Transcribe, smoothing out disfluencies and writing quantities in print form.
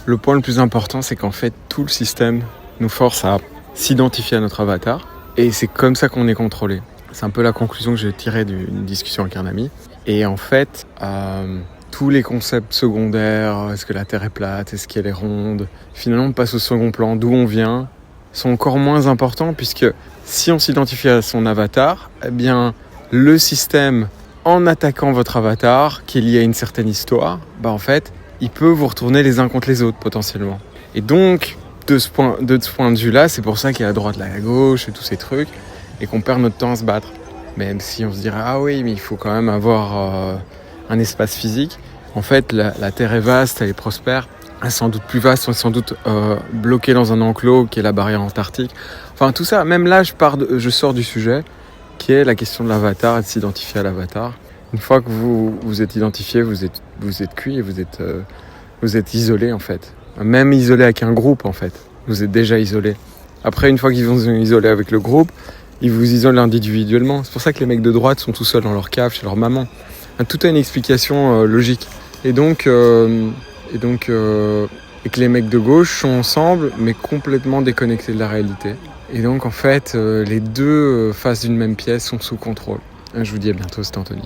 le point le plus important, c'est qu'en fait, tout le système nous force à s'identifier à notre avatar. Et c'est comme ça qu'on est contrôlé. C'est un peu la conclusion que j'ai tirée d'une discussion avec un ami. Et en fait, tous les concepts secondaires, est-ce que la Terre est plate, est-ce qu'elle est ronde, finalement passent au second plan, d'où on vient, sont encore moins importants, puisque si on s'identifie à son avatar, eh bien, le système, en attaquant votre avatar, qui est lié à une certaine histoire, en fait, il peut vous retourner les uns contre les autres, potentiellement. Et donc, de ce point de vue-là, c'est pour ça qu'il y a la droite, la gauche et tous ces trucs, et qu'on perd notre temps à se battre. Même si on se dirait, ah oui, mais il faut quand même avoir un espace physique. En fait, la Terre est vaste, elle est prospère, elle est sans doute plus vaste, on est sans doute bloqué dans un enclos qui est la barrière antarctique. Enfin, tout ça, même là, je sors du sujet, qui est la question de l'avatar et de s'identifier à l'avatar. Une fois que vous êtes identifié, vous êtes cuit et vous êtes isolé, en fait. Même isolé avec un groupe, en fait. Vous êtes déjà isolé. Après, une fois qu'ils vont isoler avec le groupe, ils vous isolent individuellement. C'est pour ça que les mecs de droite sont tout seuls dans leur cave, chez leur maman. Tout a une explication logique. Et que les mecs de gauche sont ensemble, mais complètement déconnectés de la réalité. Et donc, en fait, les deux faces d'une même pièce sont sous contrôle. Je vous dis à bientôt, c'était Anthony.